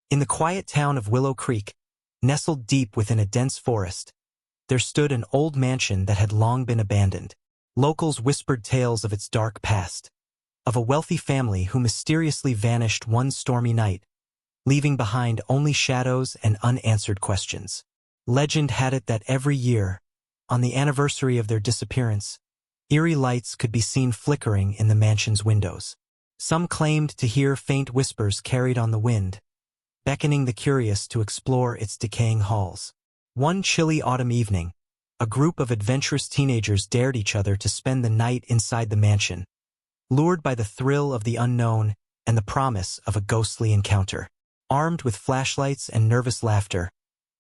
In the quiet town of Willow Creek, nestled deep within a dense forest, there stood an old mansion that had long been abandoned. Locals whispered tales of its dark past, of a wealthy family who mysteriously vanished one stormy night, leaving behind only shadows and unanswered questions. Legend had it that every year, on the anniversary of their disappearance, eerie lights could be seen flickering in the mansion's windows. Some claimed to hear faint whispers carried on the wind, beckoning the curious to explore its decaying halls. One chilly autumn evening, a group of adventurous teenagers dared each other to spend the night inside the mansion, lured by the thrill of the unknown and the promise of a ghostly encounter. Armed with flashlights and nervous laughter,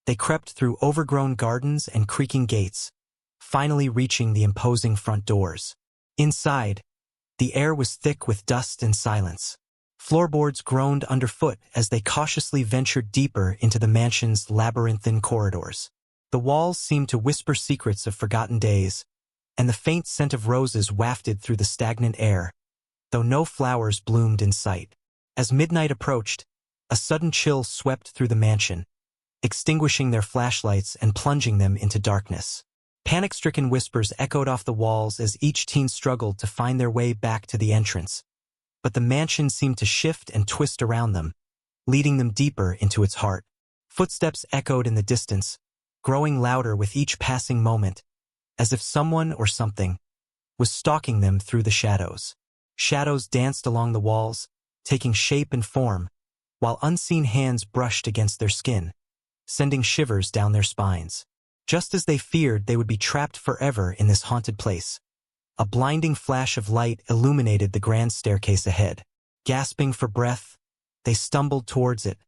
they crept through overgrown gardens and creaking gates, finally reaching the imposing front doors. Inside, the air was thick with dust and silence. Floorboards groaned underfoot as they cautiously ventured deeper into the mansion's labyrinthine corridors. The walls seemed to whisper secrets of forgotten days, and the faint scent of roses wafted through the stagnant air, though no flowers bloomed in sight. As midnight approached, a sudden chill swept through the mansion, extinguishing their flashlights and plunging them into darkness. Panic-stricken whispers echoed off the walls as each teen struggled to find their way back to the entrance. But the mansion seemed to shift and twist around them, leading them deeper into its heart. Footsteps echoed in the distance, growing louder with each passing moment, as if someone or something was stalking them through the shadows. Shadows danced along the walls, taking shape and form, while unseen hands brushed against their skin, sending shivers down their spines. Just as they feared they would be trapped forever in this haunted place, a blinding flash of light illuminated the grand staircase ahead. Gasping for breath, they stumbled towards it,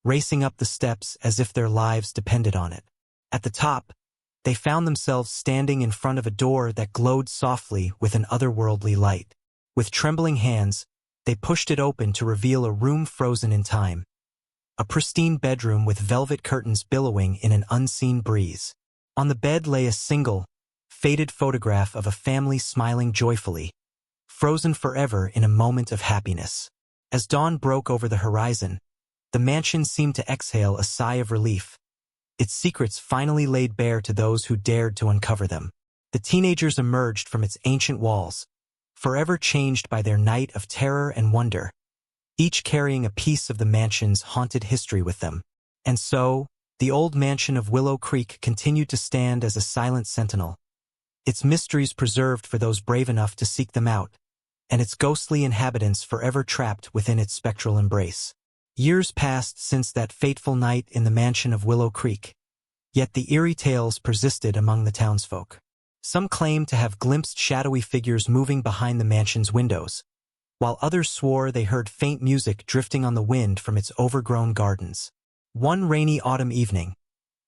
racing up the steps as if their lives depended on it. At the top, they found themselves standing in front of a door that glowed softly with an otherworldly light. With trembling hands, they pushed it open to reveal a room frozen in time. A pristine bedroom with velvet curtains billowing in an unseen breeze. On the bed lay a single, faded photograph of a family smiling joyfully, frozen forever in a moment of happiness. As dawn broke over the horizon, the mansion seemed to exhale a sigh of relief, its secrets finally laid bare to those who dared to uncover them. The teenagers emerged from its ancient walls, forever changed by their night of terror and wonder, each carrying a piece of the mansion's haunted history with them. And so, the old mansion of Willow Creek continued to stand as a silent sentinel, its mysteries preserved for those brave enough to seek them out, and its ghostly inhabitants forever trapped within its spectral embrace. Years passed since that fateful night in the mansion of Willow Creek, yet the eerie tales persisted among the townsfolk. Some claimed to have glimpsed shadowy figures moving behind the mansion's windows, while others swore they heard faint music drifting on the wind from its overgrown gardens. One rainy autumn evening,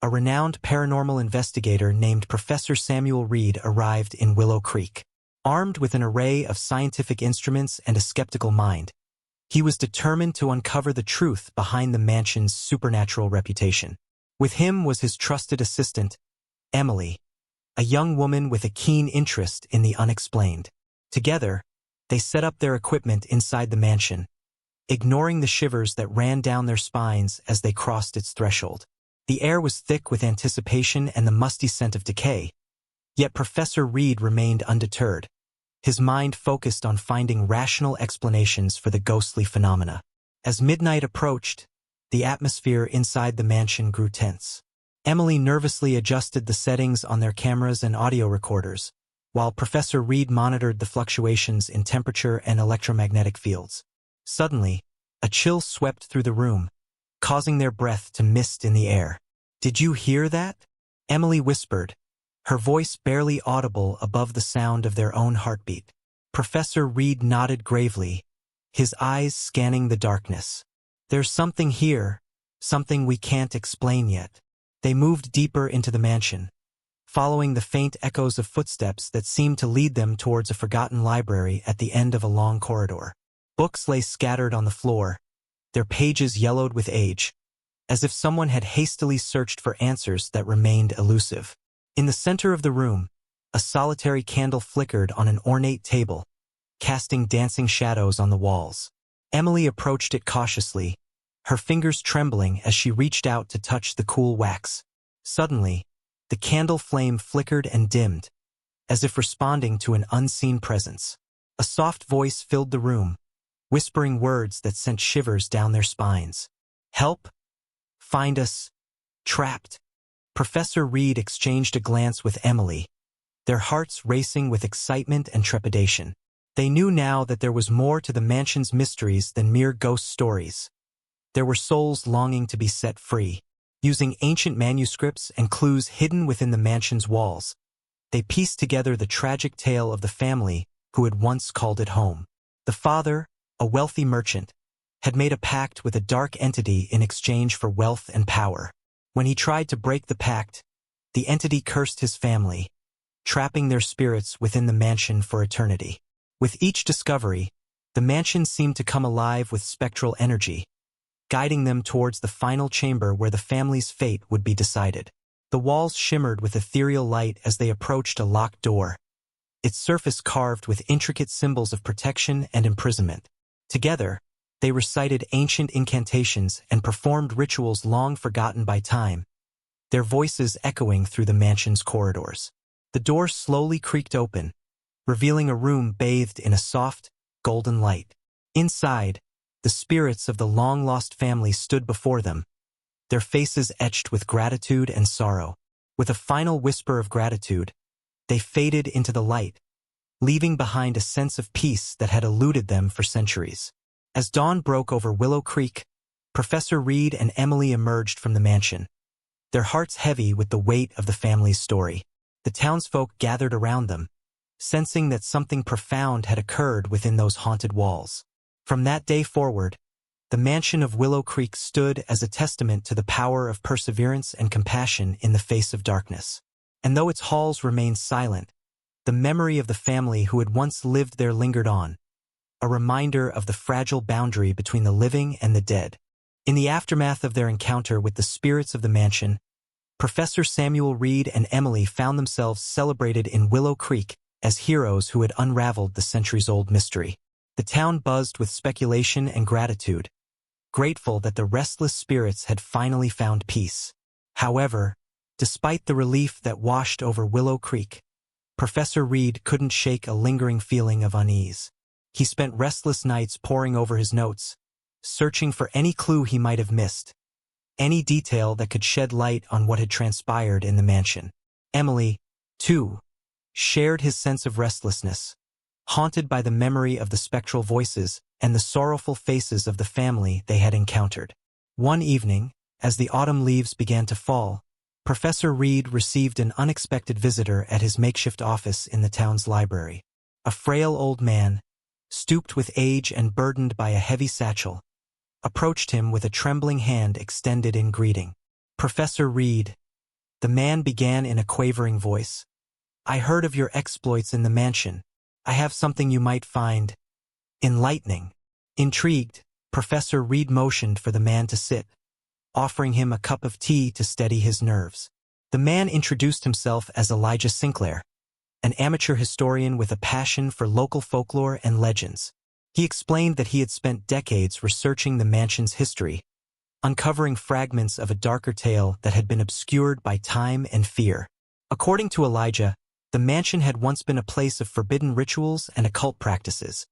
a renowned paranormal investigator named Professor Samuel Reed arrived in Willow Creek. Armed with an array of scientific instruments and a skeptical mind, he was determined to uncover the truth behind the mansion's supernatural reputation. With him was his trusted assistant, Emily, a young woman with a keen interest in the unexplained. Together, they set up their equipment inside the mansion, ignoring the shivers that ran down their spines as they crossed its threshold. The air was thick with anticipation and the musty scent of decay, yet Professor Reed remained undeterred, his mind focused on finding rational explanations for the ghostly phenomena. As midnight approached, the atmosphere inside the mansion grew tense. Emily nervously adjusted the settings on their cameras and audio recorders, while Professor Reed monitored the fluctuations in temperature and electromagnetic fields. Suddenly, a chill swept through the room, causing their breath to mist in the air. "Did you hear that?" Emily whispered, her voice barely audible above the sound of their own heartbeat. Professor Reed nodded gravely, his eyes scanning the darkness. "There's something here, something we can't explain yet." They moved deeper into the mansion, following the faint echoes of footsteps that seemed to lead them towards a forgotten library at the end of a long corridor. Books lay scattered on the floor, their pages yellowed with age, as if someone had hastily searched for answers that remained elusive. In the center of the room, a solitary candle flickered on an ornate table, casting dancing shadows on the walls. Emily approached it cautiously, her fingers trembling as she reached out to touch the cool wax. Suddenly, the candle flame flickered and dimmed, as if responding to an unseen presence. A soft voice filled the room, whispering words that sent shivers down their spines. "Help! Find us! Trapped!" Professor Reed exchanged a glance with Emily, their hearts racing with excitement and trepidation. They knew now that there was more to the mansion's mysteries than mere ghost stories. There were souls longing to be set free. Using ancient manuscripts and clues hidden within the mansion's walls, they pieced together the tragic tale of the family who had once called it home. The father, a wealthy merchant, had made a pact with a dark entity in exchange for wealth and power. When he tried to break the pact, the entity cursed his family, trapping their spirits within the mansion for eternity. With each discovery, the mansion seemed to come alive with spectral energy, guiding them towards the final chamber where the family's fate would be decided. The walls shimmered with ethereal light as they approached a locked door, its surface carved with intricate symbols of protection and imprisonment. Together, they recited ancient incantations and performed rituals long forgotten by time, their voices echoing through the mansion's corridors. The door slowly creaked open, revealing a room bathed in a soft, golden light. Inside, the spirits of the long-lost family stood before them, their faces etched with gratitude and sorrow. With a final whisper of gratitude, they faded into the light, leaving behind a sense of peace that had eluded them for centuries. As dawn broke over Willow Creek, Professor Reed and Emily emerged from the mansion, their hearts heavy with the weight of the family's story. The townsfolk gathered around them, sensing that something profound had occurred within those haunted walls. From that day forward, the mansion of Willow Creek stood as a testament to the power of perseverance and compassion in the face of darkness. And though its halls remained silent, the memory of the family who had once lived there lingered on, a reminder of the fragile boundary between the living and the dead. In the aftermath of their encounter with the spirits of the mansion, Professor Samuel Reed and Emily found themselves celebrated in Willow Creek as heroes who had unraveled the centuries-old mystery. The town buzzed with speculation and gratitude, grateful that the restless spirits had finally found peace. However, despite the relief that washed over Willow Creek, Professor Reed couldn't shake a lingering feeling of unease. He spent restless nights poring over his notes, searching for any clue he might have missed, any detail that could shed light on what had transpired in the mansion. Emily, too, shared his sense of restlessness, haunted by the memory of the spectral voices and the sorrowful faces of the family they had encountered. One evening, as the autumn leaves began to fall, Professor Reed received an unexpected visitor at his makeshift office in the town's library. A frail old man, stooped with age and burdened by a heavy satchel, approached him with a trembling hand extended in greeting. "Professor Reed," the man began in a quavering voice, "I heard of your exploits in the mansion. I have something you might find enlightening." Intrigued, Professor Reed motioned for the man to sit, offering him a cup of tea to steady his nerves. The man introduced himself as Elijah Sinclair, an amateur historian with a passion for local folklore and legends. He explained that he had spent decades researching the mansion's history, uncovering fragments of a darker tale that had been obscured by time and fear. According to Elijah, the mansion had once been a place of forbidden rituals and occult practices,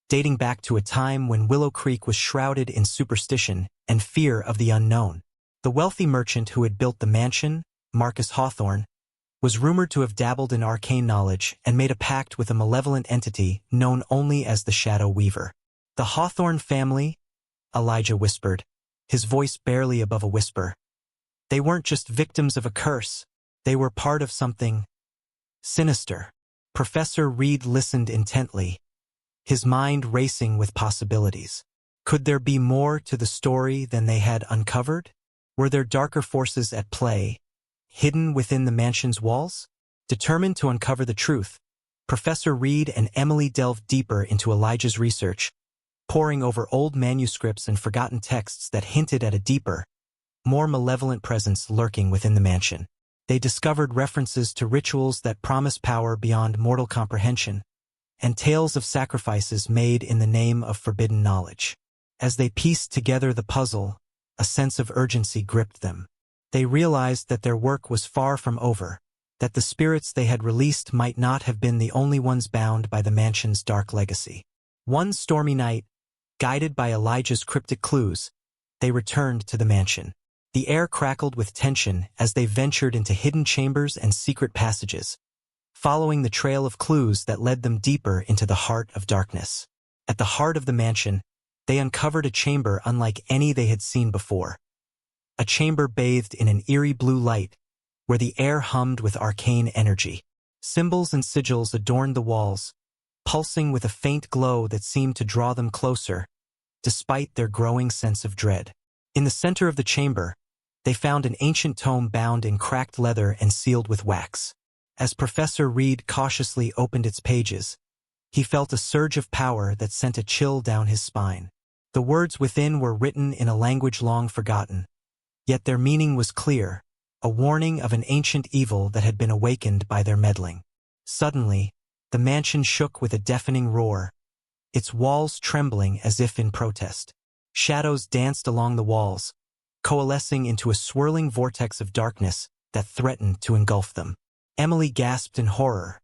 dating back to a time when Willow Creek was shrouded in superstition and fear of the unknown. The wealthy merchant who had built the mansion, Marcus Hawthorne, was rumored to have dabbled in arcane knowledge and made a pact with a malevolent entity known only as the Shadow Weaver. "The Hawthorne family," Elijah whispered, his voice barely above a whisper. "They weren't just victims of a curse, they were part of something sinister." Professor Reed listened intently, his mind racing with possibilities. Could there be more to the story than they had uncovered? Were there darker forces at play, hidden within the mansion's walls? Determined to uncover the truth, Professor Reed and Emily delved deeper into Elijah's research, poring over old manuscripts and forgotten texts that hinted at a deeper, more malevolent presence lurking within the mansion. They discovered references to rituals that promise power beyond mortal comprehension, and tales of sacrifices made in the name of forbidden knowledge. As they pieced together the puzzle, a sense of urgency gripped them. They realized that their work was far from over, that the spirits they had released might not have been the only ones bound by the mansion's dark legacy. One stormy night, guided by Elijah's cryptic clues, they returned to the mansion. The air crackled with tension as they ventured into hidden chambers and secret passages, following the trail of clues that led them deeper into the heart of darkness. At the heart of the mansion, they uncovered a chamber unlike any they had seen before. A chamber bathed in an eerie blue light, where the air hummed with arcane energy. Symbols and sigils adorned the walls, pulsing with a faint glow that seemed to draw them closer, despite their growing sense of dread. In the center of the chamber, they found an ancient tome bound in cracked leather and sealed with wax. As Professor Reed cautiously opened its pages, he felt a surge of power that sent a chill down his spine. The words within were written in a language long forgotten, yet their meaning was clear, a warning of an ancient evil that had been awakened by their meddling. Suddenly, the mansion shook with a deafening roar, its walls trembling as if in protest. Shadows danced along the walls, coalescing into a swirling vortex of darkness that threatened to engulf them. Emily gasped in horror,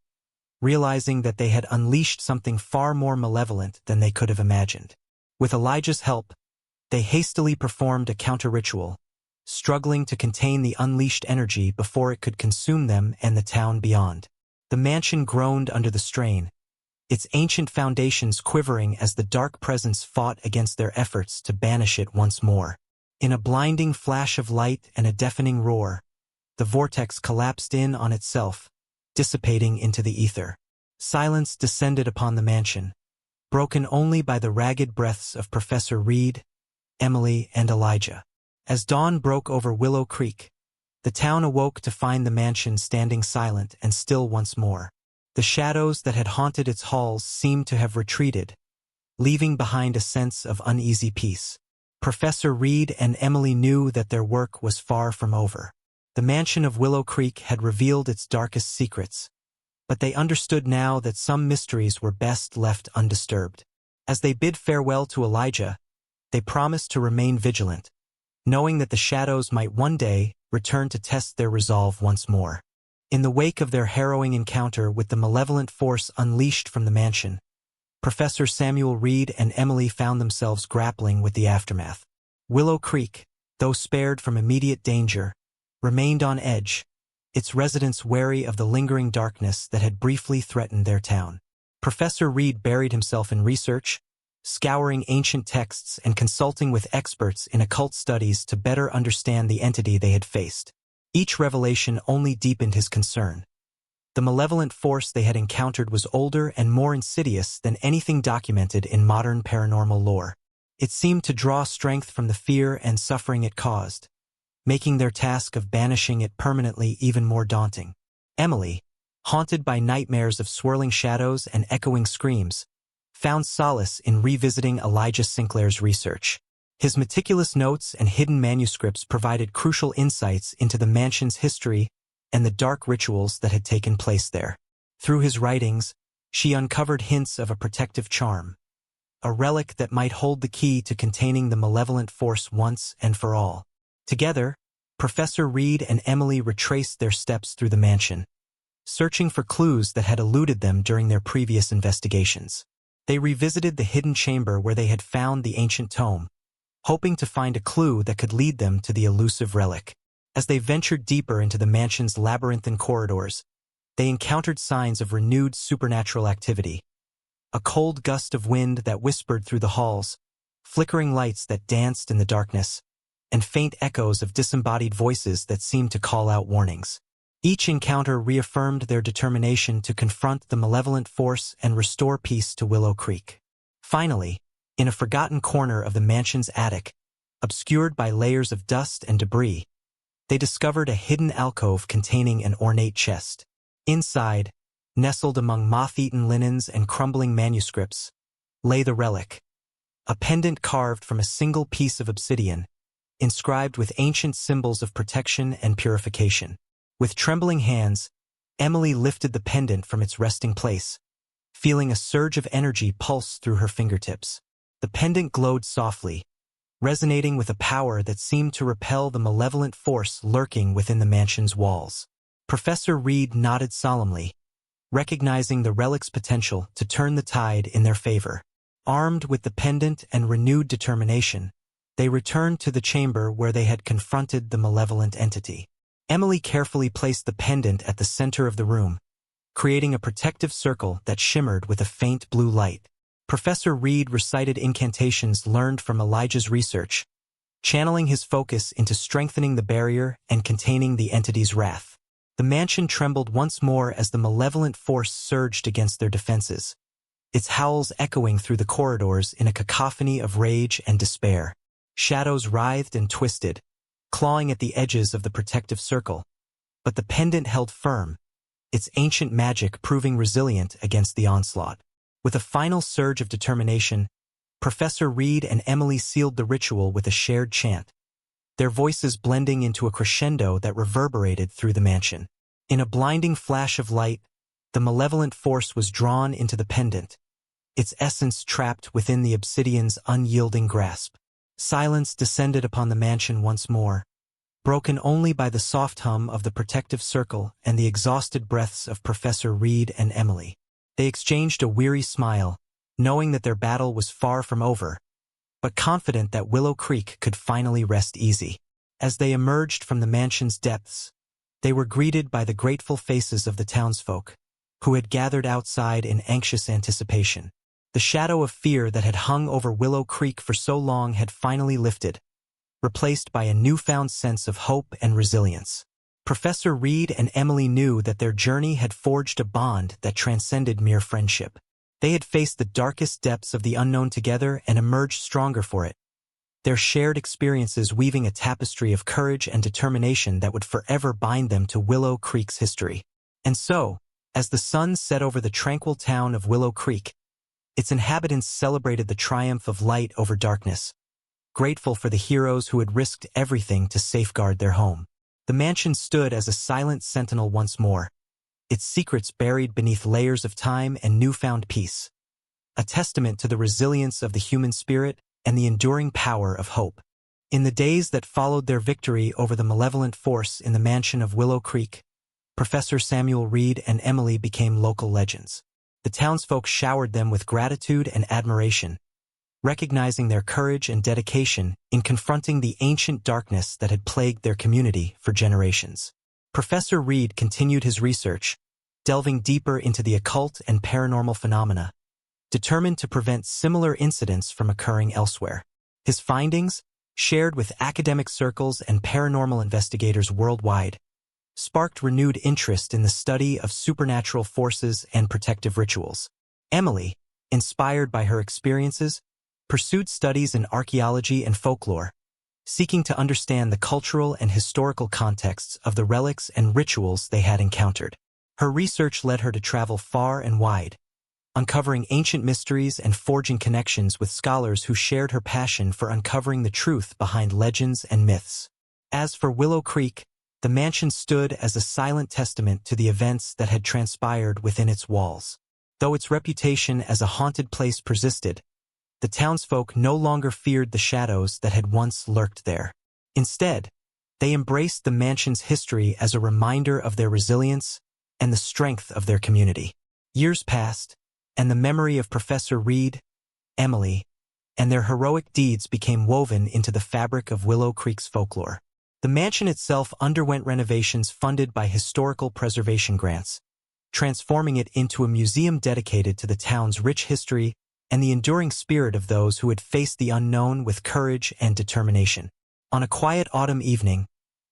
realizing that they had unleashed something far more malevolent than they could have imagined. With Elijah's help, they hastily performed a counter-ritual, struggling to contain the unleashed energy before it could consume them and the town beyond. The mansion groaned under the strain, its ancient foundations quivering as the dark presence fought against their efforts to banish it once more. In a blinding flash of light and a deafening roar, the vortex collapsed in on itself, dissipating into the ether. Silence descended upon the mansion, broken only by the ragged breaths of Professor Reed, Emily, and Elijah. As dawn broke over Willow Creek, the town awoke to find the mansion standing silent and still once more. The shadows that had haunted its halls seemed to have retreated, leaving behind a sense of uneasy peace. Professor Reed and Emily knew that their work was far from over. The mansion of Willow Creek had revealed its darkest secrets, but they understood now that some mysteries were best left undisturbed. As they bid farewell to Elijah, they promised to remain vigilant, knowing that the shadows might one day return to test their resolve once more. In the wake of their harrowing encounter with the malevolent force unleashed from the mansion, Professor Samuel Reed and Emily found themselves grappling with the aftermath. Willow Creek, though spared from immediate danger, remained on edge, its residents wary of the lingering darkness that had briefly threatened their town. Professor Reed buried himself in research, scouring ancient texts and consulting with experts in occult studies to better understand the entity they had faced. Each revelation only deepened his concern. The malevolent force they had encountered was older and more insidious than anything documented in modern paranormal lore. It seemed to draw strength from the fear and suffering it caused, making their task of banishing it permanently even more daunting. Emily, haunted by nightmares of swirling shadows and echoing screams, found solace in revisiting Elijah Sinclair's research. His meticulous notes and hidden manuscripts provided crucial insights into the mansion's history and the dark rituals that had taken place there. Through his writings, she uncovered hints of a protective charm, a relic that might hold the key to containing the malevolent force once and for all. Together, Professor Reed and Emily retraced their steps through the mansion, searching for clues that had eluded them during their previous investigations. They revisited the hidden chamber where they had found the ancient tome, hoping to find a clue that could lead them to the elusive relic. As they ventured deeper into the mansion's labyrinthine corridors, they encountered signs of renewed supernatural activity. A cold gust of wind that whispered through the halls, flickering lights that danced in the darkness, and faint echoes of disembodied voices that seemed to call out warnings. Each encounter reaffirmed their determination to confront the malevolent force and restore peace to Willow Creek. Finally, in a forgotten corner of the mansion's attic, obscured by layers of dust and debris, they discovered a hidden alcove containing an ornate chest. Inside, nestled among moth-eaten linens and crumbling manuscripts, lay the relic, a pendant carved from a single piece of obsidian, inscribed with ancient symbols of protection and purification. With trembling hands, Emily lifted the pendant from its resting place, feeling a surge of energy pulse through her fingertips. The pendant glowed softly, resonating with a power that seemed to repel the malevolent force lurking within the mansion's walls. Professor Reed nodded solemnly, recognizing the relic's potential to turn the tide in their favor. Armed with the pendant and renewed determination, they returned to the chamber where they had confronted the malevolent entity. Emily carefully placed the pendant at the center of the room, creating a protective circle that shimmered with a faint blue light. Professor Reed recited incantations learned from Elijah's research, channeling his focus into strengthening the barrier and containing the entity's wrath. The mansion trembled once more as the malevolent force surged against their defenses, its howls echoing through the corridors in a cacophony of rage and despair. Shadows writhed and twisted, clawing at the edges of the protective circle, but the pendant held firm, its ancient magic proving resilient against the onslaught. With a final surge of determination, Professor Reed and Emily sealed the ritual with a shared chant, their voices blending into a crescendo that reverberated through the mansion. In a blinding flash of light, the malevolent force was drawn into the pendant, its essence trapped within the obsidian's unyielding grasp. Silence descended upon the mansion once more, broken only by the soft hum of the protective circle and the exhausted breaths of Professor Reed and Emily. They exchanged a weary smile, knowing that their battle was far from over, but confident that Willow Creek could finally rest easy. As they emerged from the mansion's depths, they were greeted by the grateful faces of the townsfolk, who had gathered outside in anxious anticipation. The shadow of fear that had hung over Willow Creek for so long had finally lifted, replaced by a newfound sense of hope and resilience. Professor Reed and Emily knew that their journey had forged a bond that transcended mere friendship. They had faced the darkest depths of the unknown together and emerged stronger for it, their shared experiences weaving a tapestry of courage and determination that would forever bind them to Willow Creek's history. And so, as the sun set over the tranquil town of Willow Creek, its inhabitants celebrated the triumph of light over darkness, grateful for the heroes who had risked everything to safeguard their home. The mansion stood as a silent sentinel once more, its secrets buried beneath layers of time and newfound peace, a testament to the resilience of the human spirit and the enduring power of hope. In the days that followed their victory over the malevolent force in the mansion of Willow Creek, Professor Samuel Reed and Emily became local legends. The townsfolk showered them with gratitude and admiration, recognizing their courage and dedication in confronting the ancient darkness that had plagued their community for generations. Professor Reed continued his research, delving deeper into the occult and paranormal phenomena, determined to prevent similar incidents from occurring elsewhere. His findings, shared with academic circles and paranormal investigators worldwide, sparked renewed interest in the study of supernatural forces and protective rituals. Emily, inspired by her experiences, pursued studies in archaeology and folklore, seeking to understand the cultural and historical contexts of the relics and rituals they had encountered. Her research led her to travel far and wide, uncovering ancient mysteries and forging connections with scholars who shared her passion for uncovering the truth behind legends and myths. As for Willow Creek, the mansion stood as a silent testament to the events that had transpired within its walls. Though its reputation as a haunted place persisted, the townsfolk no longer feared the shadows that had once lurked there. Instead, they embraced the mansion's history as a reminder of their resilience and the strength of their community. Years passed, and the memory of Professor Reed, Emily, and their heroic deeds became woven into the fabric of Willow Creek's folklore. The mansion itself underwent renovations funded by historical preservation grants, transforming it into a museum dedicated to the town's rich history and the enduring spirit of those who had faced the unknown with courage and determination. On a quiet autumn evening,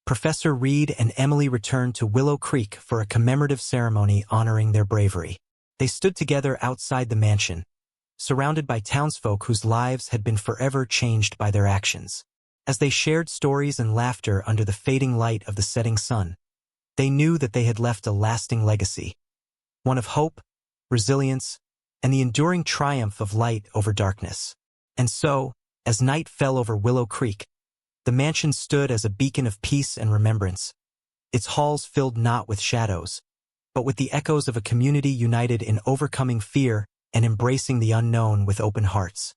Professor Reed and Emily returned to Willow Creek for a commemorative ceremony honoring their bravery. They stood together outside the mansion, surrounded by townsfolk whose lives had been forever changed by their actions. As they shared stories and laughter under the fading light of the setting sun, they knew that they had left a lasting legacy, one of hope, resilience, and the enduring triumph of light over darkness. And so, as night fell over Willow Creek, the mansion stood as a beacon of peace and remembrance, its halls filled not with shadows, but with the echoes of a community united in overcoming fear and embracing the unknown with open hearts.